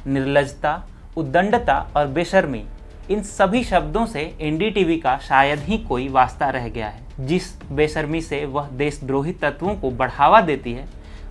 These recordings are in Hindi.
निर्लज्जता, उद्दंडता और बेशर्मी, इन सभी शब्दों से एनडीटीवी का शायद ही कोई वास्ता रह गया है। जिस बेशर्मी से वह देशद्रोही तत्वों को बढ़ावा देती है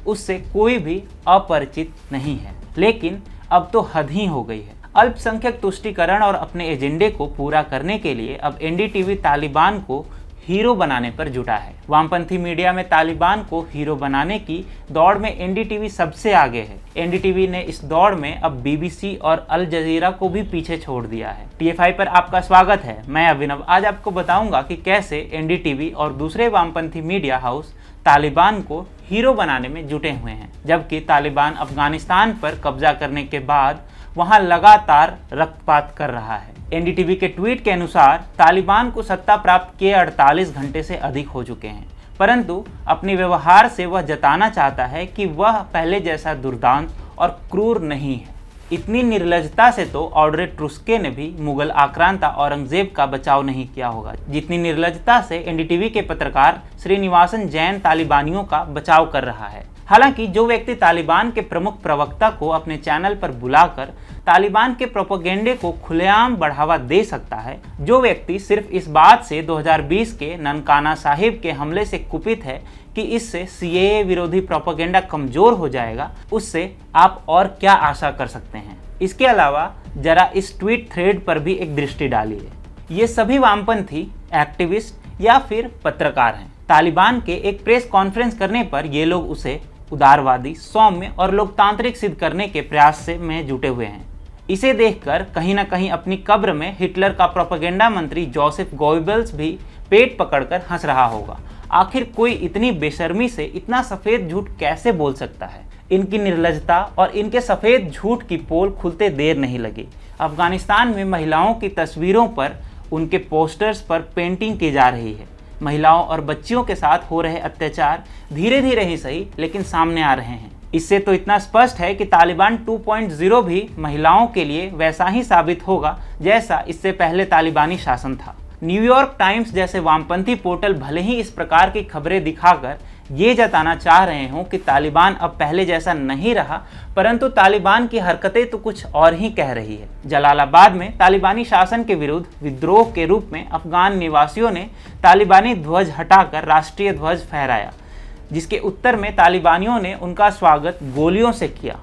उससे कोई भी अपरिचित नहीं है। लेकिन अब तो हद ही हो गई है। अल्पसंख्यक तुष्टीकरण और अपने एजेंडे को पूरा करने के लिए अब एनडीटीवी तालिबान को हीरो बनाने पर जुटा है। वामपंथी मीडिया में तालिबान को हीरो बनाने की दौड़ में एनडीटीवी सबसे आगे है। एनडीटीवी ने इस दौड़ में अब बीबीसी और अल जजीरा को भी पीछे छोड़ दिया है। टीएफआई पर आपका स्वागत है। मैं अभिनव। आज आपको बताऊंगा कि कैसे एनडीटीवी और दूसरे वामपंथी मीडिया हाउस तालिबान को हीरो बनाने में जुटे हुए हैं, जबकि तालिबान अफगानिस्तान पर कब्जा करने के बाद वहां लगातार रक्तपात कर रहा है। एनडीटीवी के ट्वीट के अनुसार तालिबान को सत्ता प्राप्त किए 48 घंटे से अधिक हो चुके हैं, परंतु अपने व्यवहार से वह जताना चाहता है कि वह पहले जैसा दुर्दांत और क्रूर नहीं है। इतनी निर्लज्जता से तो ऑड्रे टुस्के ने भी मुगल आक्रांता औरंगजेब का बचाव नहीं किया होगा, जितनी निर्लज्जता से एनडीटीवी के पत्रकार श्रीनिवासन जैन तालिबानियों का बचाव कर रहा है। हालांकि जो व्यक्ति तालिबान के प्रमुख प्रवक्ता को अपने चैनल पर बुलाकर तालिबान के प्रोपेगेंडे को खुलेआम बढ़ावा दे सकता है, जो व्यक्ति सिर्फ इस बात से 2020 के ननकाना साहिब के हमले से कुपित है कि इससे सीएए विरोधी प्रोपेगेंडा कमजोर हो जाएगा, उससे आप और क्या आशा कर सकते हैं। इसके अलावा जरा इस ट्वीट थ्रेड पर भी एक दृष्टि डालिए। ये सभी वामपंथी एक्टिविस्ट या फिर पत्रकार हैं। तालिबान के एक प्रेस कॉन्फ्रेंस करने पर ये लोग उसे उदारवादी, सौम्य और लोकतांत्रिक सिद्ध करने के प्रयास में जुटे हुए हैं। इसे देखकर कहीं ना कहीं अपनी कब्र में हिटलर का प्रोपेगेंडा मंत्री जोसेफ गोइबल्स भी पेट पकड़कर हंस रहा होगा। आखिर कोई इतनी बेशर्मी से इतना सफेद झूठ कैसे बोल सकता है। इनकी निर्लज्जता और इनके सफेद झूठ की पोल खुलते देर नहीं लगी। अफगानिस्तान में महिलाओं की तस्वीरों पर, उनके पोस्टर्स पर पेंटिंग की जा रही है। महिलाओं और बच्चियों के साथ हो रहे अत्याचार धीरे धीरे ही सही लेकिन सामने आ रहे हैं। इससे तो इतना स्पष्ट है कि तालिबान 2.0 भी महिलाओं के लिए वैसा ही साबित होगा जैसा इससे पहले तालिबानी शासन था। न्यूयॉर्क टाइम्स जैसे वामपंथी पोर्टल भले ही इस प्रकार की खबरें दिखाकर ये जताना चाह रहे हों कि तालिबान अब पहले जैसा नहीं रहा, परंतु तालिबान की हरकतें तो कुछ और ही कह रही है। जलालाबाद में तालिबानी शासन के विरुद्ध विद्रोह के रूप में अफगान निवासियों ने तालिबानी ध्वज हटाकर राष्ट्रीय ध्वज फहराया, जिसके उत्तर में तालिबानियों ने उनका स्वागत गोलियों से किया।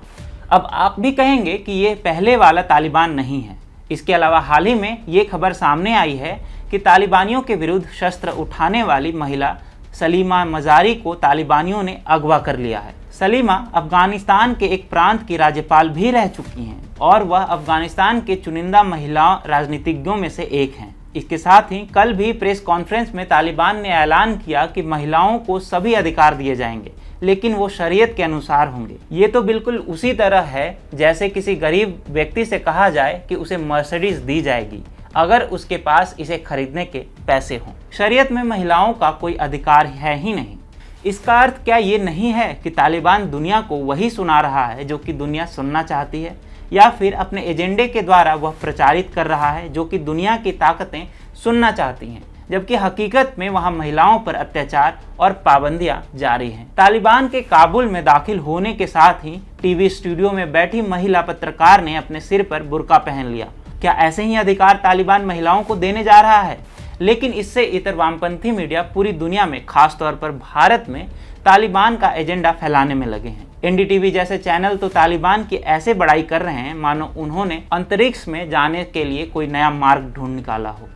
अब आप भी कहेंगे कि ये पहले वाला तालिबान नहीं है। इसके अलावा हाल ही में ये खबर सामने आई है कि तालिबानियों के विरुद्ध शस्त्र उठाने वाली महिला सलीमा मजारी को तालिबानियों ने अगवा कर लिया है। सलीमा अफगानिस्तान के एक प्रांत की राज्यपाल भी रह चुकी हैं और वह अफगानिस्तान के चुनिंदा महिला राजनीतिज्ञों में से एक हैं। इसके साथ ही कल भी प्रेस कॉन्फ्रेंस में तालिबान ने ऐलान किया कि महिलाओं को सभी अधिकार दिए जाएंगे, लेकिन वो शरीयत के अनुसार होंगे। ये तो बिल्कुल उसी तरह है जैसे किसी गरीब व्यक्ति से कहा जाए कि उसे मर्सिडीज दी जाएगी अगर उसके पास इसे खरीदने के पैसे हों। शरीयत में महिलाओं का कोई अधिकार है ही नहीं। इसका अर्थ क्या ये नहीं है कि तालिबान दुनिया को वही सुना रहा है जो कि दुनिया सुनना चाहती है, या फिर अपने एजेंडे के द्वारा वह प्रचारित कर रहा है जो कि दुनिया की ताकतें सुनना चाहती हैं, जबकि हकीकत में वहां महिलाओं पर अत्याचार और पाबंदियां जारी हैं। तालिबान के काबुल में दाखिल होने के साथ ही टीवी स्टूडियो में बैठी महिला पत्रकार ने अपने सिर पर बुर्का पहन लिया। क्या ऐसे ही अधिकार तालिबान महिलाओं को देने जा रहा है? लेकिन इससे इतर वामपंथी मीडिया पूरी दुनिया में, खास तौर पर भारत में, तालिबान का एजेंडा फैलाने में लगे हैं। एनडीटीवी जैसे चैनल तो तालिबान की ऐसे बड़ाई कर रहे हैं मानो उन्होंने अंतरिक्ष में जाने के लिए कोई नया मार्ग ढूंढ निकाला हो।